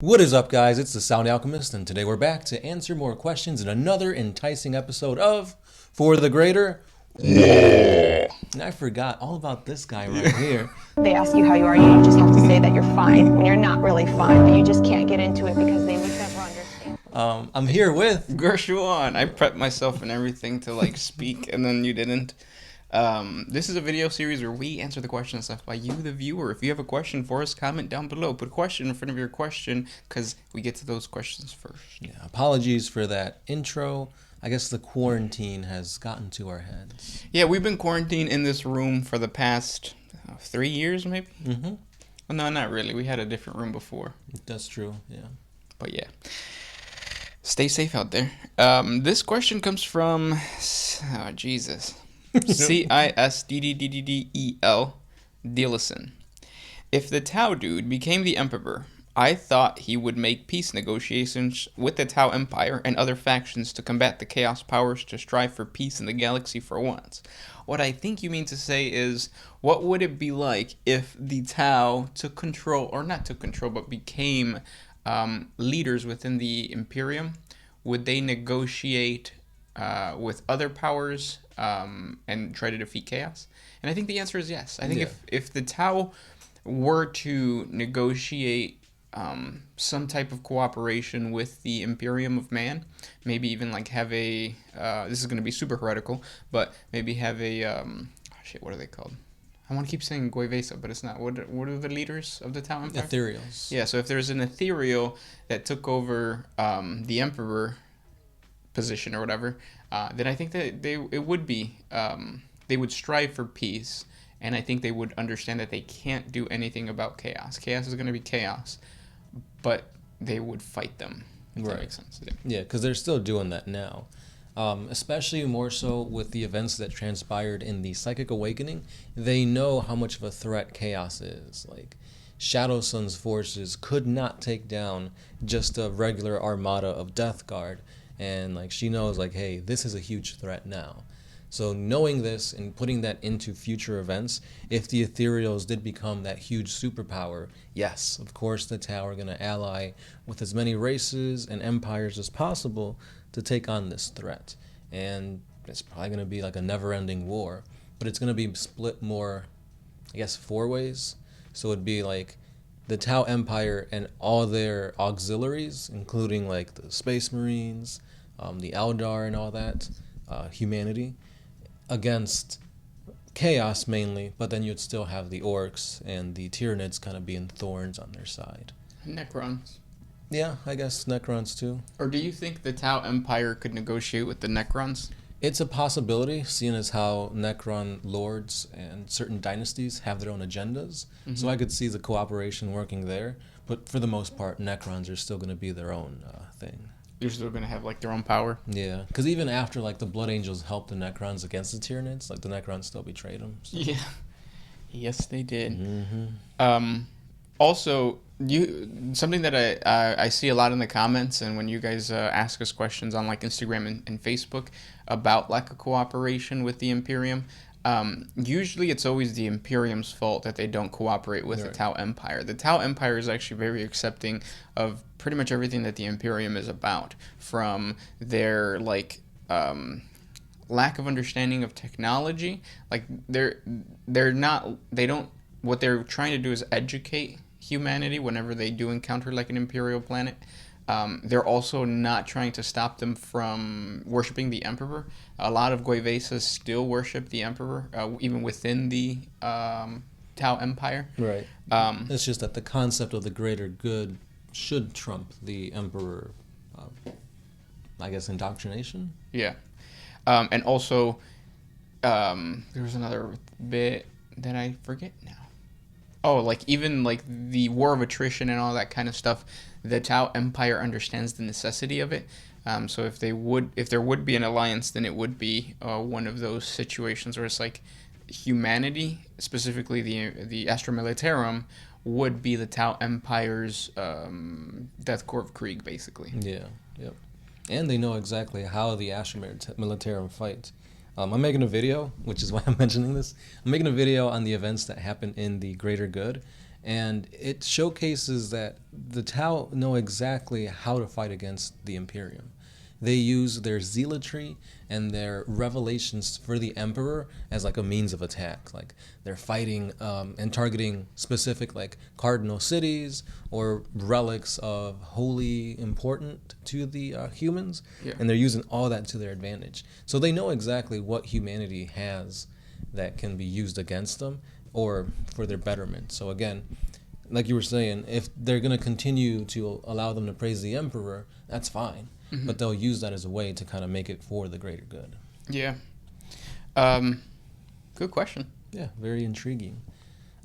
What is up, guys? It's the Sound Alchemist, and today we're back to answer more questions in another enticing episode of For the Greater. And I forgot all about this guy right here. They ask you how you are, you just have to say that you're fine when you're not really fine, but you just can't get into it because they would never understand. I'm here with Gershuan. I prepped myself and everything to speak, and then you didn't. This is a video series where we answer the questions left by you, the viewer. If you have a question for us, comment down below. Put a question in front of your question, because we get to those questions first. Yeah, apologies for that intro. I guess the quarantine has gotten to our heads. Yeah, we've been quarantined in this room for the past 3 years, maybe? Mm-hmm. Well, no, not really. We had a different room before. That's true, yeah. But yeah. Stay safe out there. This question comes from... Oh, Jesus. Cisddddel Dillison. If the Tau dude became the Emperor, I thought he would make peace negotiations with the Tau Empire and other factions to combat the Chaos powers to strive for peace in the galaxy for once. What I think you mean to say is, what would it be like if the Tau took control, or not took control, but became leaders within the Imperium? Would they negotiate with other powers and try to defeat chaos? And I think the answer is yes. I think if the Tau were to negotiate some type of cooperation with the Imperium of Man, maybe even have a this is going to be super heretical, but maybe have a what are they called? I want to keep saying Goivesa, but it's not. What are the leaders of the Tau Empire? Ethereals. Yeah, so if there's an ethereal that took over the Emperor position or whatever, then I think that they would strive for peace, and I think they would understand that they can't do anything about chaos. Chaos is going to be chaos, but they would fight them, if that makes sense. Yeah, because they're still doing that now. Especially more so with the events that transpired in the Psychic Awakening. They know how much of a threat chaos is. Shadow Sun's forces could not take down just a regular armada of Death Guard. And she knows hey, this is a huge threat now. So knowing this and putting that into future events, if the Ethereals did become that huge superpower, yes, of course the Tau are going to ally with as many races and empires as possible to take on this threat. And it's probably going to be a never-ending war, but it's going to be split more, I guess, 4 ways. So it'd be the Tau Empire and all their auxiliaries, including the Space Marines, the Eldar and all that, humanity, against chaos mainly, but then you'd still have the orcs and the Tyranids kind of being thorns on their side. Necrons. Yeah, I guess Necrons too. Or do you think the Tau Empire could negotiate with the Necrons? It's a possibility, seeing as how Necron lords and certain dynasties have their own agendas. Mm-hmm. So I could see the cooperation working there. But for the most part, Necrons are still going to be their own thing. They're still going to have their own power? Yeah, because even after the Blood Angels helped the Necrons against the Tyranids, the Necrons still betrayed them. So. Yeah. Yes, they did. Mm-hmm. Also, something that I see a lot in the comments, and when you guys ask us questions on Instagram and Facebook about lack of cooperation with the Imperium, usually it's always the Imperium's fault that they don't cooperate with the Tau Empire. The Tau Empire is actually very accepting of pretty much everything that the Imperium is about, from their lack of understanding of technology. What they're trying to do is educate humanity whenever they do encounter an imperial planet. They're also not trying to stop them from worshiping the Emperor. A lot of Goivesas still worship the Emperor, even within the Tau Empire. Right. It's just that the concept of the greater good should trump the Emperor, I guess, indoctrination? Yeah. And also, there was another bit that I forget now. Oh, even the war of attrition and all that kind of stuff, the Tau Empire understands the necessity of it. So if there would be an alliance, then it would be one of those situations where it's humanity, specifically the Astra Militarum, would be the Tau Empire's Death Corps of Krieg, basically. Yeah, yep. And they know exactly how the Astra Militarum fight. I'm making a video, which is why I'm mentioning this. I'm making a video on the events that happen in the Greater Good, And it showcases that the Tau know exactly how to fight against the Imperium. They use their zealotry and their revelations for the Emperor as like a means of attack. Like they're fighting and targeting specific like cardinal cities or relics of holy important to the humans, and they're using all that to their advantage. So they know exactly what humanity has that can be used against them or for their betterment. So again, like you were saying, if they're going to continue to allow them to praise the Emperor, that's fine. Mm-hmm. But they'll use that as a way to kind of make it for the greater good. Yeah. Good question. Yeah, very intriguing.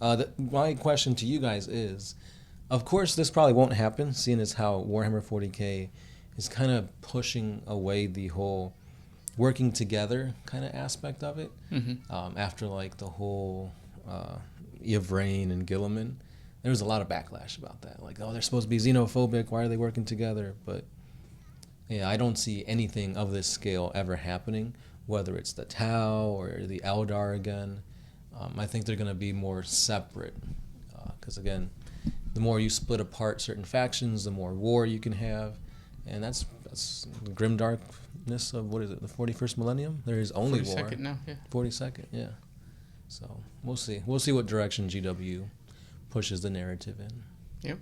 My question to you guys is, of course, this probably won't happen, seeing as how Warhammer 40K is kind of pushing away the whole working together kind of aspect of it. Mm-hmm. After like the whole Yvrain and Gilliman, there was a lot of backlash about that. Like, oh, they're supposed to be xenophobic. Why are they working together? But yeah, I don't see anything of this scale ever happening, whether it's the Tau or the Eldar again. I think they're going to be more separate because, again, the more you split apart certain factions, the more war you can have. And that's the grimdarkness of, what is it, the 41st millennium? There is only war. 42nd now, yeah. 42nd, yeah. So we'll see. We'll see what direction GW pushes the narrative in. Yep.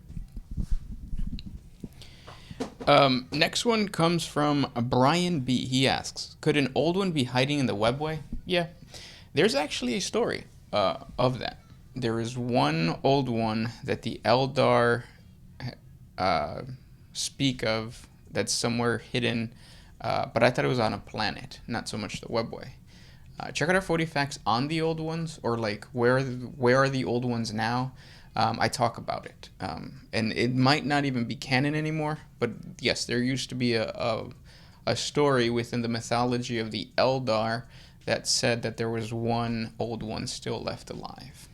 Next one comes from Brian B. He asks, could an old one be hiding in the webway? Yeah. There's actually a story of that. There is one old one that the Eldar speak of that's somewhere hidden, but I thought it was on a planet, not so much the webway. Check out our 40 facts on the old ones, or like where are the old ones now. I talk about it, and it might not even be canon anymore, but yes, there used to be a story within the mythology of the Eldar that said that there was one old one still left alive.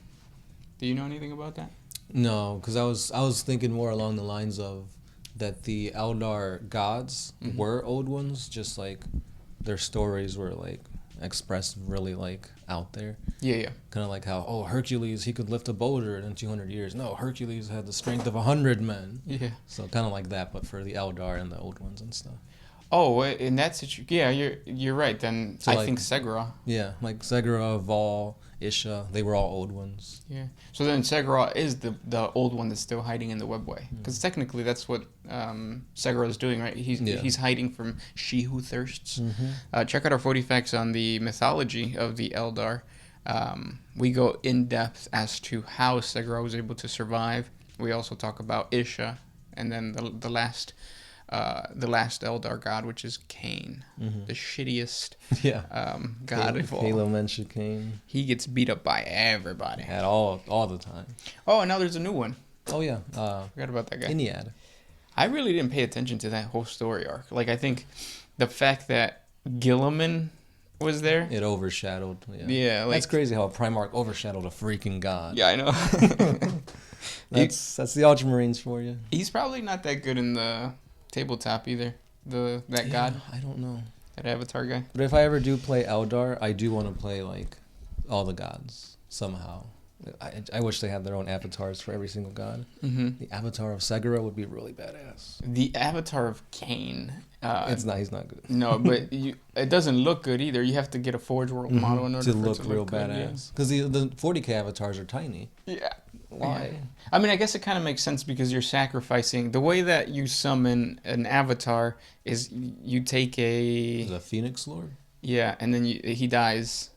Do you know anything about that? No, because I was thinking more along the lines of that the Eldar gods were old ones, just like their stories were like expressed really like out there. Yeah. Kind of like how, Hercules, he could lift a boulder in 200 years. No, Hercules had the strength of 100 men. Yeah. So kind of like that, but for the Eldar and the old ones and stuff. Oh, in that situation, yeah, you're right. Then so I think Segura. Yeah, like Segura, Vol, Isha, they were all old ones. Yeah. So then Segura is the old one that's still hiding in the webway, because technically that's what Segura is doing, right? He's hiding from She Who Thirsts. Mm-hmm. Check out our 40 facts on the mythology of the Eldar. We go in depth as to how Segura was able to survive. We also talk about Isha, and then the last Eldar god, which is Cain, the shittiest god of all. Halo mentioned Cain. He gets beat up by everybody. At all the time. Oh, and now there's a new one. Oh, yeah. Forgot about that guy. Iniad. I really didn't pay attention to that whole story arc. Like, I think the fact that Gilliman was there. It overshadowed. Yeah, that's crazy how a Primarch overshadowed a freaking god. Yeah, I know. That's the Ultramarines for you. He's probably not that good in the tabletop either. That god. I don't know. That Avatar guy. But if I ever do play Eldar, I do want to play like all the gods somehow. I wish they had their own avatars for every single god. Mm-hmm. The avatar of Segura would be really badass. The avatar of Cain. He's not good. No, but it doesn't look good either. You have to get a Forge World model in order to look real badass. Because the 40K avatars are tiny. Yeah. Why? Yeah. I mean, I guess it kind of makes sense because you're sacrificing. The way that you summon an avatar is you take a Phoenix Lord? Yeah, and then he dies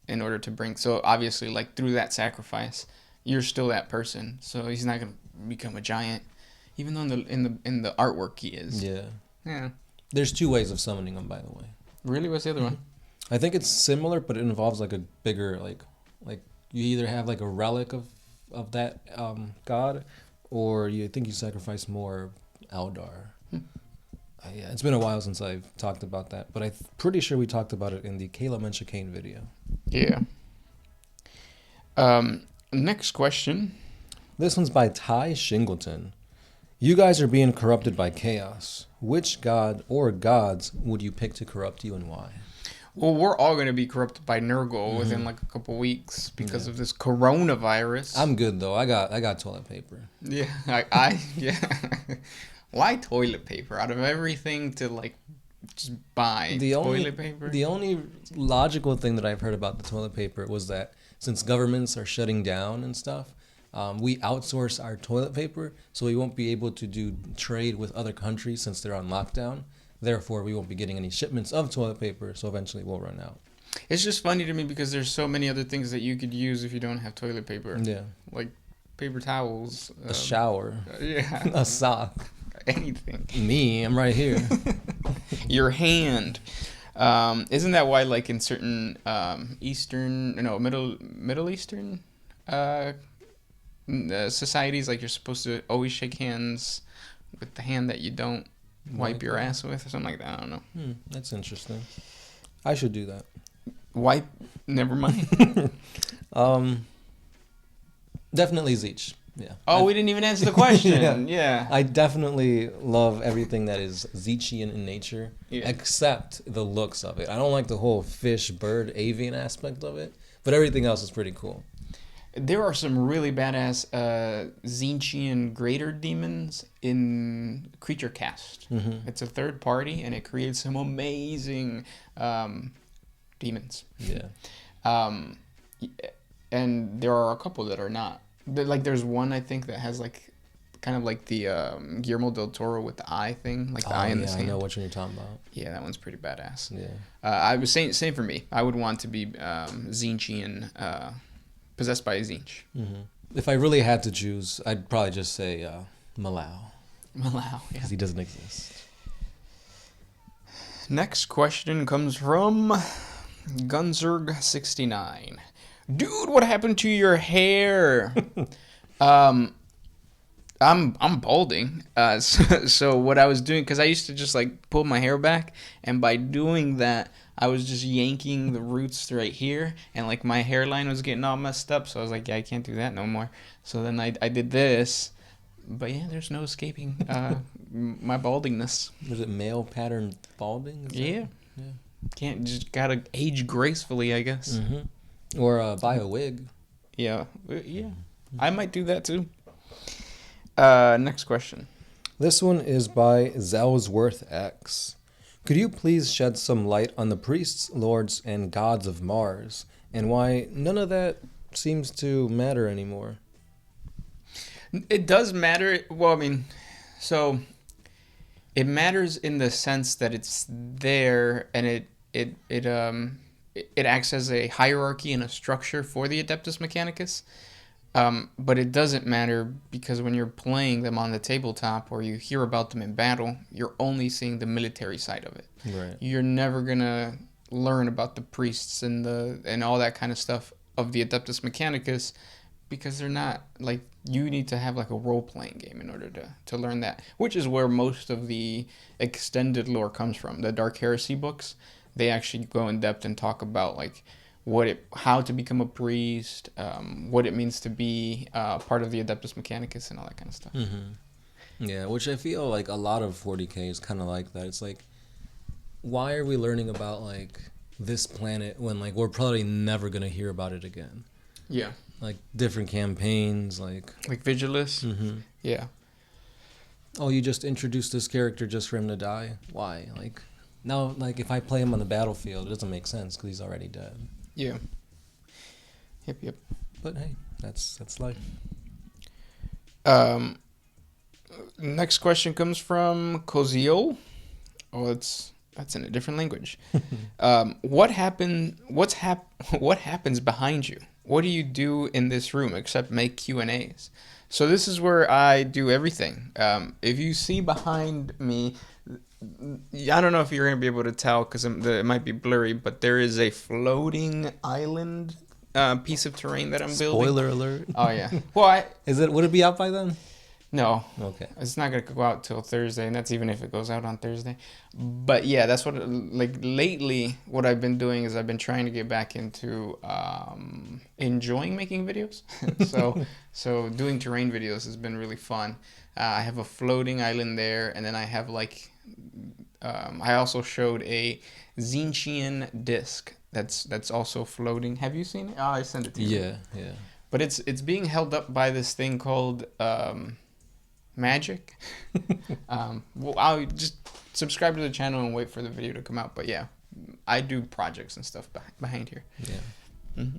in order to bring. So obviously, like through that sacrifice, you're still that person. So he's not gonna become a giant, even though in the artwork he is. Yeah. Yeah. There's 2 ways of summoning them, by the way. Really? What's the other one? I think it's similar, but it involves like a bigger like you either have like a relic of that god, or you sacrifice more Eldar. Yeah, it's been a while since I've talked about that, but I'm pretty sure we talked about it in the Kayla Mencha Kane video. Yeah. Next question. This one's by Ty Shingleton. You guys are being corrupted by chaos. Which god or gods would you pick to corrupt you and why? Well, we're all going to be corrupted by Nurgle within like a couple weeks because of this coronavirus. I'm good though. I got toilet paper. Yeah, yeah. Why toilet paper? Out of everything to like just buy toilet paper? The only logical thing that I've heard about the toilet paper was that since governments are shutting down and stuff, we outsource our toilet paper, so we won't be able to do trade with other countries since they're on lockdown. Therefore, we won't be getting any shipments of toilet paper, so eventually we'll run out. It's just funny to me because there's so many other things that you could use if you don't have toilet paper. Yeah. Like paper towels. A shower. Yeah. A sock. Anything. Me, I'm right here. Your hand. Isn't that why, like, in certain Middle Eastern societies, like, you're supposed to always shake hands with the hand that you don't wipe your ass with or something like that? I don't know. That's interesting. I should do that. Wipe? Never mind. Definitely Zeech. Yeah. Oh, we didn't even answer the question. Yeah. I definitely love everything that is Zeechian in nature, except the looks of it. I don't like the whole fish, bird, avian aspect of it, but everything else is pretty cool. There are some really badass Zeechian greater demons in Creature Cast. Mm-hmm. It's a third party, and it creates some amazing demons. Yeah. And there are a couple that are not. Like, there's one, I think, that has, like, kind of like the Guillermo del Toro with the eye thing. Like, the eye in the sand. I know what you're talking about. Yeah, that one's pretty badass. Yeah. I was saying, same for me. I would want to be Zeechian, possessed by a Zeech. Mm-hmm. If I really had to choose, I'd probably just say Malau. Malau, yeah. Because he doesn't exist. Next question comes from Gunzerg69. Dude, what happened to your hair? I'm balding. So what I was doing, because I used to just like pull my hair back, and by doing that, I was just yanking the roots right here, and like my hairline was getting all messed up. So I was like, yeah, I can't do that no more. So then I did this, but yeah, there's no escaping my baldingness. Was it male pattern balding? Yeah. Gotta age gracefully, I guess. Mm-hmm. Or buy a wig. Yeah. I might do that too. Next question. This one is by Zellsworth X. Could you please shed some light on the priests, lords, and gods of Mars, and why none of that seems to matter anymore? It does matter. Well, I mean, so it matters in the sense that it's there, and it acts as a hierarchy and a structure for the Adeptus Mechanicus. But it doesn't matter because when you're playing them on the tabletop or you hear about them in battle, you're only seeing the military side of it. Right. You're never going to learn about the priests and all that kind of stuff of the Adeptus Mechanicus because they're not, like, you need to have like a role-playing game in order to learn that, which is where most of the extended lore comes from. The Dark Heresy books, they actually go in depth and talk about like how to become a priest, what it means to be part of the Adeptus Mechanicus, and all that kind of stuff. Mm-hmm. Yeah, which I feel like a lot of 40K is kind of like that. It's like, why are we learning about like this planet when like we're probably never gonna hear about it again? Yeah. Like different campaigns, like Vigilus. Mm-hmm. Yeah. Oh, you just introduced this character just for him to die? Why? Like. Now, like, if I play him on the battlefield, it doesn't make sense because he's already dead. Yeah. Yep. But hey, that's life. Next question comes from Koziol. Oh, that's in a different language. What happens behind you? What do you do in this room except make Q&As? So this is where I do everything. If you see behind me, I don't know if you're going to be able to tell because it might be blurry, but there is a floating island piece of terrain that I'm building. Spoiler alert. Oh, yeah. Well, would it be out by then? No. Okay. It's not going to go out till Thursday, and that's even if it goes out on Thursday. But yeah, that's what, lately, what I've been doing is I've been trying to get back into enjoying making videos. So doing terrain videos has been really fun. I have a floating island there, and then I have I also showed a Zinchian disc that's also floating. Have you seen it? Oh, I sent it to you. Yeah. But it's being held up by this thing called magic. Well, I'll just subscribe to the channel and wait for the video to come out. But yeah, I do projects and stuff behind here. Yeah.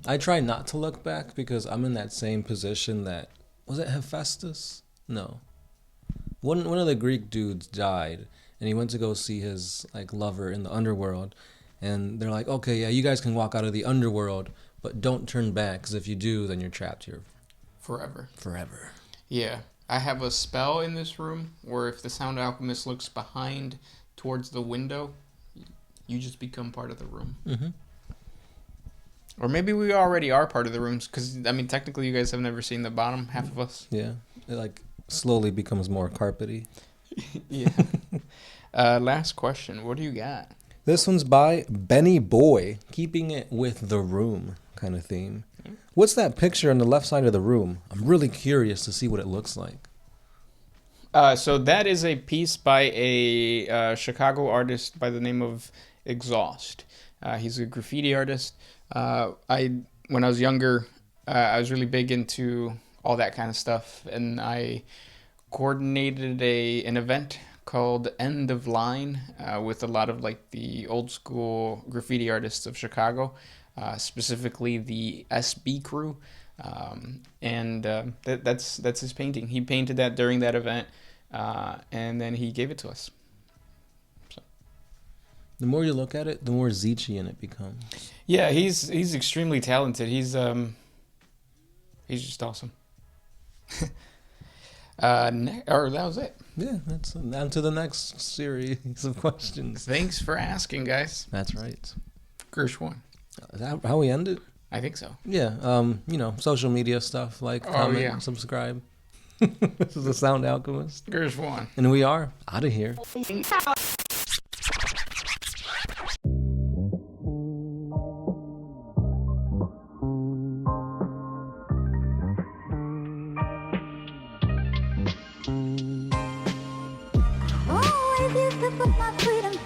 I try not to look back because I'm in that same position that, was it Hephaestus? No. One of the Greek dudes died, and he went to go see his like lover in the underworld, and they're like, okay, yeah, you guys can walk out of the underworld, but don't turn back, because if you do, then you're trapped here Forever. Yeah. I have a spell in this room where if the Sound Alchemist looks behind towards the window, you just become part of the room. Mm-hmm. Or maybe we already are part of the rooms, because, I mean, technically you guys have never seen the bottom half of us. Yeah. It like slowly becomes more carpety. Yeah. Last question. What do you got? This one's by Benny Boy, keeping it with the room kind of theme. What's that picture on the left side of the room? I'm really curious to see what it looks like. So that is a piece by a Chicago artist by the name of Exhaust. He's a graffiti artist. When I was younger, I was really big into all that kind of stuff, and I coordinated an event called End of Line with a lot of like the old school graffiti artists of Chicago, specifically the SB crew, and that's his painting. He painted that during that event, and then he gave it to us. So. The more you look at it, the more Zichian it becomes. Yeah, he's extremely talented. He's just awesome. Or that was it. Yeah, that's on to the next series of questions. Thanks for asking, guys. That's right. Gersh one. Is that how we end it? I think so. Yeah. Social media stuff like comment, subscribe. This is the Sound Alchemist. Gersh one. And we are out of here. Oh, I used to put my freedom